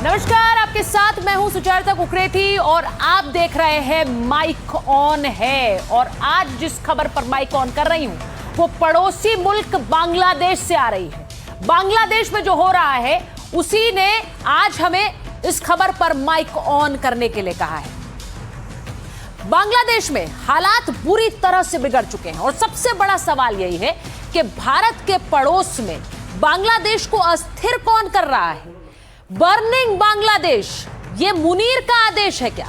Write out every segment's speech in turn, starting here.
नमस्कार, आपके साथ मैं हूं सुचारिता कुकरेती और आप देख रहे हैं माइक ऑन है। और आज जिस खबर पर माइक ऑन कर रही हूं वो पड़ोसी मुल्क बांग्लादेश से आ रही है। बांग्लादेश में जो हो रहा है उसी ने आज हमें इस खबर पर माइक ऑन करने के लिए कहा है। बांग्लादेश में हालात बुरी तरह से बिगड़ चुके हैं और सबसे बड़ा सवाल यही है कि भारत के पड़ोस में बांग्लादेश को अस्थिर कौन कर रहा है। बर्निंग बांग्लादेश, ये मुनीर का आदेश है क्या?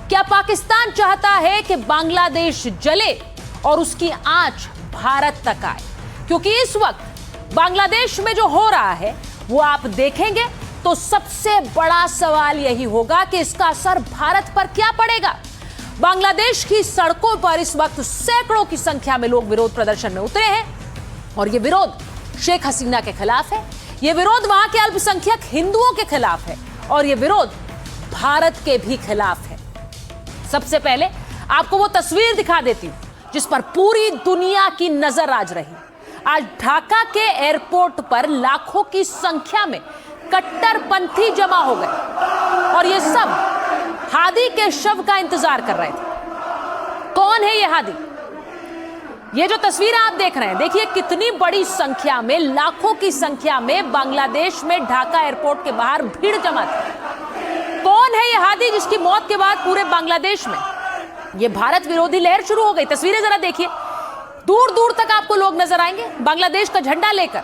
क्या पाकिस्तान चाहता है कि बांग्लादेश जले और उसकी आंच भारत तक आए? क्योंकि इस वक्त बांग्लादेश में जो हो रहा है वो आप देखेंगे तो सबसे बड़ा सवाल यही होगा कि इसका असर भारत पर क्या पड़ेगा। बांग्लादेश की सड़कों पर इस वक्त सैकड़ों की संख्या में लोग विरोध प्रदर्शन में उतरे हैं और ये विरोध शेख हसीना के खिलाफ है, ये विरोध वहां के अल्पसंख्यक हिंदुओं के खिलाफ है और ये विरोध भारत के भी खिलाफ है। सबसे पहले आपको वो तस्वीर दिखा देती हूं जिस पर पूरी दुनिया की नजर आज रही। आज ढाका के एयरपोर्ट पर लाखों की संख्या में कट्टरपंथी जमा हो गए और ये सब हादी के शव का इंतजार कर रहे थे। कौन है ये हादी? ये जो तस्वीर आप देख रहे हैं, देखिए कितनी बड़ी संख्या में, लाखों की संख्या में बांग्लादेश में ढाका एयरपोर्ट के बाहर भीड़ जमा थी। कौन है ये हादी जिसकी मौत के बाद पूरे बांग्लादेश में ये भारत विरोधी लहर शुरू हो गई? तस्वीरें जरा देखिए, दूर दूर तक आपको लोग नजर आएंगे बांग्लादेश का झंडा लेकर,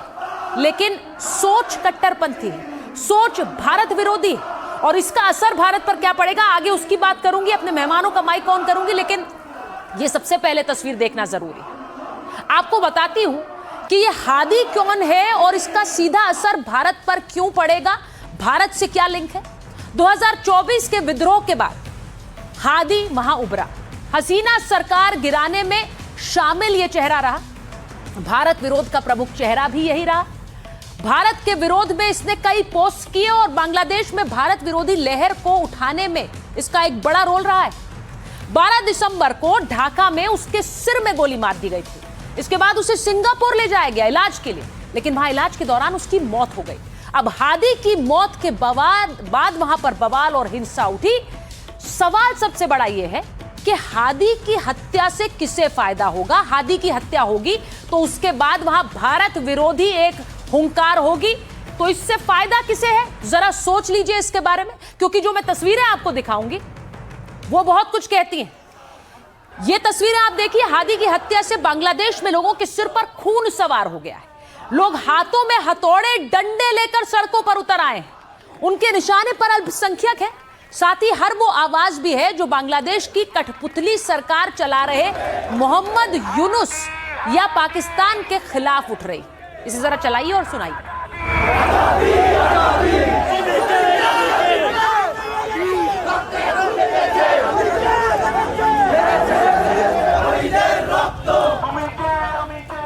लेकिन सोच कट्टरपंथी है, सोच भारत विरोधी है और इसका असर भारत पर क्या पड़ेगा आगे उसकी बात करूंगी, अपने मेहमानों का माइक ऑन करूंगी। लेकिन ये सबसे पहले तस्वीर देखना जरूरी है। आपको बताती हूं कि ये हादी कौन है और इसका सीधा असर भारत पर क्यों पड़ेगा, भारत से क्या लिंक है। 2024 के विद्रोह के बाद हादी वहां उभरा, हसीना सरकार गिराने में शामिल ये चेहरा रहा, भारत विरोध का प्रमुख चेहरा भी यही रहा। भारत के विरोध में इसने कई पोस्ट किए और बांग्लादेश में भारत विरोधी लहर को उठाने में इसका एक बड़ा रोल रहा है। 12 दिसंबर को ढाका में उसके सिर में गोली मार दी गई थी। इसके बाद उसे सिंगापुर ले जाया गया इलाज के लिए, लेकिन वहां इलाज के दौरान उसकी मौत हो गई। अब हादी की मौत के बाद वहां पर बवाल और हिंसा उठी। सवाल सबसे बड़ा यह है कि हादी की हत्या से किसे फायदा होगा? हादी की हत्या होगी तो उसके बाद वहां भारत विरोधी एक हुंकार होगी, तो इससे फायदा किसे है? जरा सोच लीजिए इसके बारे में, क्योंकि जो मैं तस्वीरें आपको दिखाऊंगी वो बहुत कुछ कहती हैं। ये तस्वीरें आप देखिए, हादी की हत्या से बांग्लादेश में लोगों के सिर पर खून सवार हो गया है। लोग हाथों में हथौड़े डंडे लेकर सड़कों पर उतर आए हैं। उनके निशाने पर अल्पसंख्यक है, साथ ही हर वो आवाज भी है जो बांग्लादेश की कठपुतली सरकार चला रहे मोहम्मद यूनुस या पाकिस्तान के खिलाफ उठ रही। इसे जरा चलाइए और सुनाइए।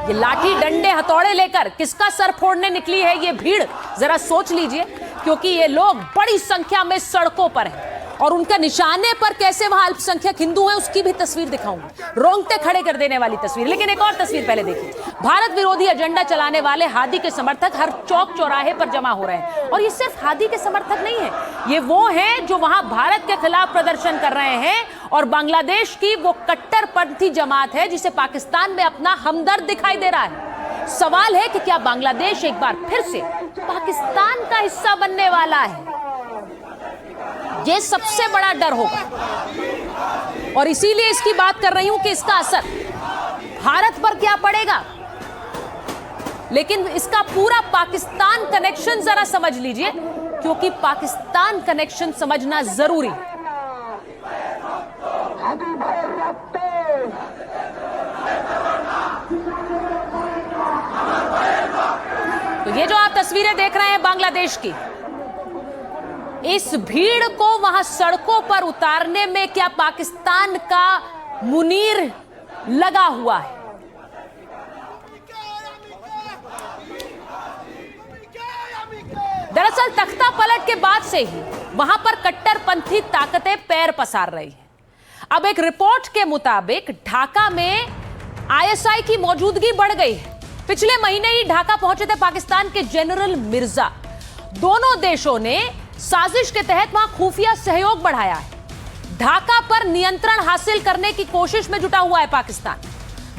ये लाठी डंडे हथौड़े लेकर किसका सर फोड़ने निकली है ये भीड़? जरा सोच लीजिए, क्योंकि ये लोग बड़ी संख्या में सड़कों पर हैं और उनके निशाने पर कैसे वहां अल्पसंख्यक हिंदू हैं उसकी भी तस्वीर दिखाऊंगी, रोंगटे खड़े कर देने वाली तस्वीर। लेकिन एक और तस्वीर पहले देखिए। भारत विरोधी एजेंडा चलाने वाले हादी के समर्थक हर चौक चौराहे पर जमा हो रहे हैं और ये सिर्फ हादी के समर्थक नहीं है, ये वो हैं जो वहां भारत के खिलाफ प्रदर्शन कर रहे हैं और बांग्लादेश की वो कट्टरपंथी जमात है जिसे पाकिस्तान में अपना हमदर्द दिखाई दे रहा है। सवाल है कि क्या बांग्लादेश एक बार फिर से पाकिस्तान का हिस्सा बनने वाला है? ये सबसे बड़ा डर होगा और इसीलिए इसकी बात कर रही हूं कि इसका असर भारत पर क्या पड़ेगा। लेकिन इसका पूरा पाकिस्तान कनेक्शन जरा समझ लीजिए, क्योंकि पाकिस्तान कनेक्शन समझना जरूरी है। तो ये जो आप तस्वीरें देख रहे हैं बांग्लादेश की, इस भीड़ को वहां सड़कों पर उतारने में क्या पाकिस्तान का मुनीर लगा हुआ है? दरअसल तख्ता पलट के बाद से ही वहां पर कट्टरपंथी ताकतें पैर पसार रही हैं। अब एक रिपोर्ट के मुताबिक ढाका में आईएसआई की मौजूदगी बढ़ गई है। पिछले महीने ही ढाका पहुंचे थे पाकिस्तान के जनरल मिर्जा। दोनों देशों ने साजिश के तहत वहां खुफिया सहयोग बढ़ाया है। ढाका पर नियंत्रण हासिल करने की कोशिश में जुटा हुआ है पाकिस्तान।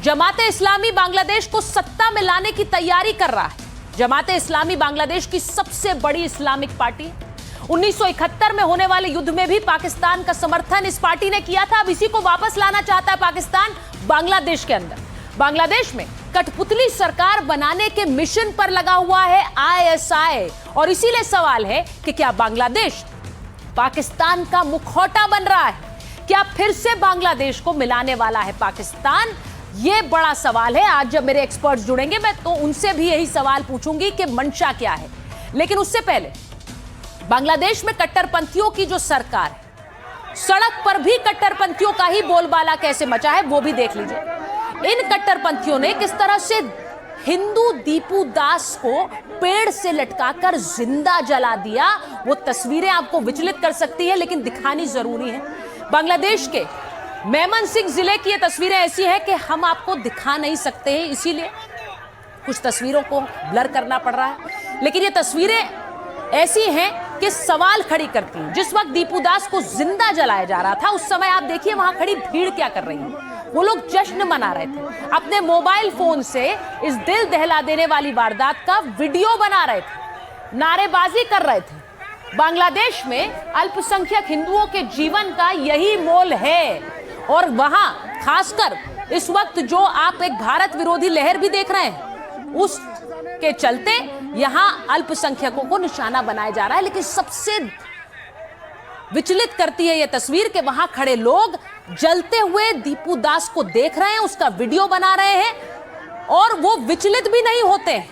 जमाते इस्लामी बांग्लादेश को सत्ता में लाने की तैयारी कर रहा है। जमाते इस्लामी बांग्लादेश की सबसे बड़ी इस्लामिक पार्टी है। 1971 में होने वाले युद्ध में भी पाकिस्तान का समर्थन इस पार्टी ने किया था। अब इसी को वापस लाना चाहता है पाकिस्तान बांग्लादेश के अंदर। बांग्लादेश में कठपुतली सरकार बनाने के मिशन पर लगा हुआ है आईएसआई, और इसीलिए सवाल है कि क्या बांग्लादेश पाकिस्तान का मुखौटा बन रहा है? क्या फिर से बांग्लादेश को मिलाने वाला है पाकिस्तान? यह बड़ा सवाल है। आज जब मेरे एक्सपर्ट्स जुड़ेंगे मैं तो उनसे भी यही सवाल पूछूंगी कि मंशा क्या है। लेकिन उससे पहले बांग्लादेश में कट्टरपंथियों की जो सरकार है, सड़क पर भी कट्टरपंथियों का ही बोलबाला कैसे मचा है वो भी देख लीजिए। इन कट्टरपंथियों ने किस तरह से हिंदू दीपू दास को पेड़ से लटकाकर जिंदा जला दिया। वो तस्वीरें आपको विचलित कर सकती है, लेकिन दिखानी जरूरी है। बांग्लादेश के मेमन सिंह जिले की ये तस्वीरें ऐसी हैं कि हम आपको दिखा नहीं सकते हैं, इसीलिए कुछ तस्वीरों को ब्लर करना पड़ रहा है। लेकिन ये तस्वीरें ऐसी हैं कि सवाल खड़ी करती हैं। जिस वक्त दीपू दास को जिंदा जलाया जा रहा था, उस समय आप देखिए वहां खड़ी भीड़ क्या कर रही है। वो लोग जश्न मना रहे थे, अपने मोबाइल फोन से इस दिल दहला देने वाली वारदात का वीडियो बना रहे थे, नारेबाजी कर रहे थे। बांग्लादेश में अल्पसंख्यक हिंदुओं के जीवन का यही मोल है, और वहां खासकर इस वक्त जो आप एक भारत विरोधी लहर भी देख रहे हैं, उसके चलते यहां अल्पसंख्यकों को निशाना बनाया जा रहा है। लेकिन सबसे विचलित करती है यह तस्वीर कि वहां खड़े लोग जलते हुए दीपू दास को देख रहे हैं, उसका वीडियो बना रहे हैं, और वो विचलित भी नहीं होते हैं।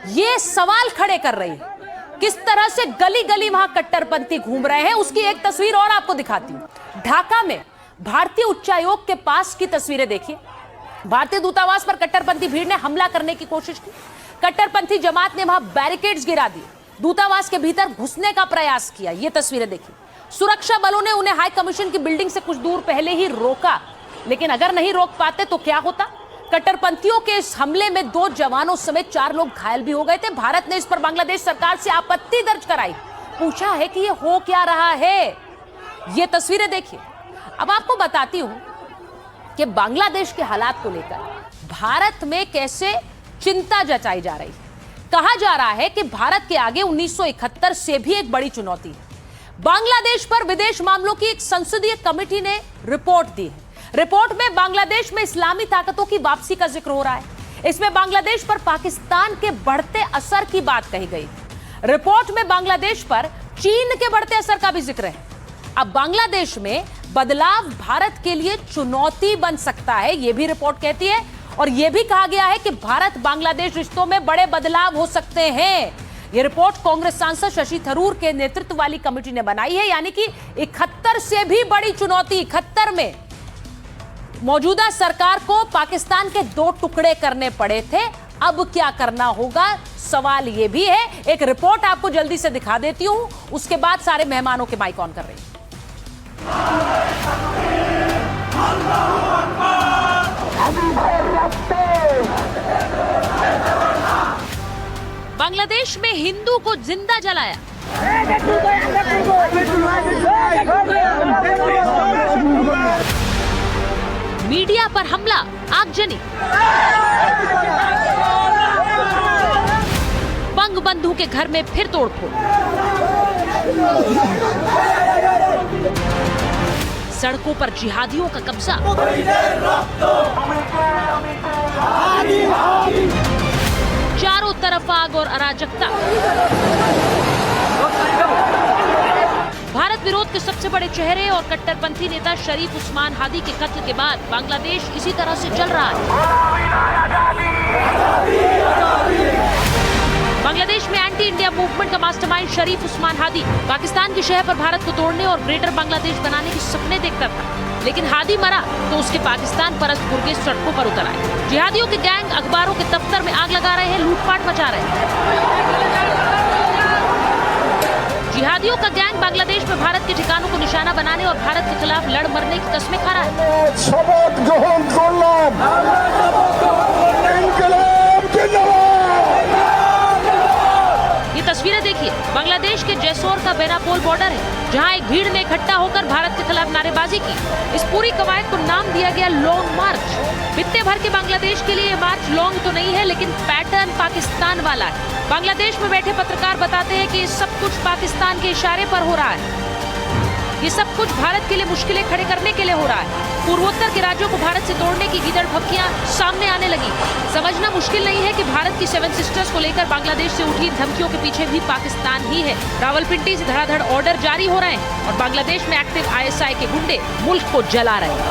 ये सवाल खड़े कर रही है किस तरह से गली गली वहां कट्टरपंथी घूम रहे हैं। उसकी एक तस्वीर और आपको दिखाती हूं। ढाका में भारतीय उच्चायोग के पास की तस्वीरें देखिए। भारतीय दूतावास पर कट्टरपंथी भीड़ ने हमला करने की कोशिश की। कट्टरपंथी जमात ने वहां बैरिकेड्स गिरा दिए, दूतावास के भीतर घुसने का प्रयास किया। ये तस्वीरें देखिए। सुरक्षा बलों ने उन्हें हाई कमीशन की बिल्डिंग से कुछ दूर पहले ही रोका, लेकिन अगर नहीं रोक पाते तो क्या होता। कट्टरपंथियों के इस हमले में 2 जवानों समेत 4 लोग घायल भी हो गए थे। भारत ने इस पर बांग्लादेश सरकार से आपत्ति दर्ज कराई, पूछा है कि ये हो क्या रहा है। ये तस्वीरें देखिए। अब आपको बताती हूं कि बांग्लादेश के हालात को लेकर भारत में कैसे चिंता जताई जा रही है। कहा जा रहा है कि भारत के आगे 1971 से भी एक बड़ी चुनौती है। बांग्लादेश पर विदेश मामलों की एक संसदीय कमेटी ने रिपोर्ट दी है। रिपोर्ट में बांग्लादेश में इस्लामी ताकतों की वापसी का जिक्र हो रहा है। इसमें बांग्लादेश पर पाकिस्तान के बढ़ते असर की बात कही गई। रिपोर्ट में बांग्लादेश पर चीन के बढ़ते असर का भी जिक्र है। अब बांग्लादेश में बदलाव भारत के लिए चुनौती बन सकता है, यह भी रिपोर्ट कहती है। और यह भी कहा गया है कि भारत बांग्लादेश रिश्तों में बड़े बदलाव हो सकते हैं। यह रिपोर्ट कांग्रेस सांसद शशि थरूर के नेतृत्व वाली कमेटी ने बनाई है। यानी कि 71 से भी बड़ी चुनौती। 71 में मौजूदा सरकार को पाकिस्तान के 2 टुकड़े करने पड़े थे। अब क्या करना होगा, सवाल यह भी है। एक रिपोर्ट आपको जल्दी से दिखा देती हूं, उसके बाद सारे मेहमानों के माइक ऑन कर रही हूं। बांग्लादेश में हिंदू को जिंदा जलाया। मीडिया पर हमला, आगजनी। बंगबंधु के घर में फिर तोड़फोड़। सड़कों पर जिहादियों का कब्जा। चारों तरफ आग और अराजकता। भारत विरोध के सबसे बड़े चेहरे और कट्टरपंथी नेता शरीफ उस्मान हादी के कत्ल के बाद बांग्लादेश इसी तरह से चल रहा है। बांग्लादेश में एंटी इंडिया मूवमेंट का मास्टरमाइंड शरीफ उस्मान हादी पाकिस्तान की शह पर भारत को तोड़ने और ग्रेटर बांग्लादेश बनाने के सपने देखता था। लेकिन हादी मरा तो उसके पाकिस्तान परस्त गुर्गे सड़कों पर उतर आए। जिहादियों के गैंग अखबारों के दफ्तर में आग लगा रहे हैं, लूटपाट मचा रहे हैं। जिहादियों का गैंग बांग्लादेश में भारत के ठिकानों को निशाना बनाने और भारत के खिलाफ लड़ मरने की कस्में खा रहा है। तस्वीरें देखिए, बांग्लादेश के जैसोर का बेनापोल बॉर्डर है, जहां एक भीड़ ने इकट्ठा होकर भारत के खिलाफ नारेबाजी की। इस पूरी कवायद को नाम दिया गया लॉन्ग मार्च। बित्ते भर के बांग्लादेश के लिए मार्च लॉन्ग तो नहीं है, लेकिन पैटर्न पाकिस्तान वाला है। बांग्लादेश में बैठे पत्रकार बताते हैं कि सब कुछ पाकिस्तान के इशारे पर हो रहा है। ये सब कुछ भारत के लिए मुश्किलें खड़े करने के लिए हो रहा है। पूर्वोत्तर के राज्यों को भारत से तोड़ने की गीदड़ भपकियां सामने आने लगी। समझना मुश्किल नहीं है कि भारत की 7 सिस्टर्स को लेकर बांग्लादेश से उठी धमकियों के पीछे भी पाकिस्तान ही है। रावलपिंडी से धड़ाधड़ ऑर्डर जारी हो रहे हैं और बांग्लादेश में एक्टिव ISI के गुंडे मुल्क को जला रहे हैं।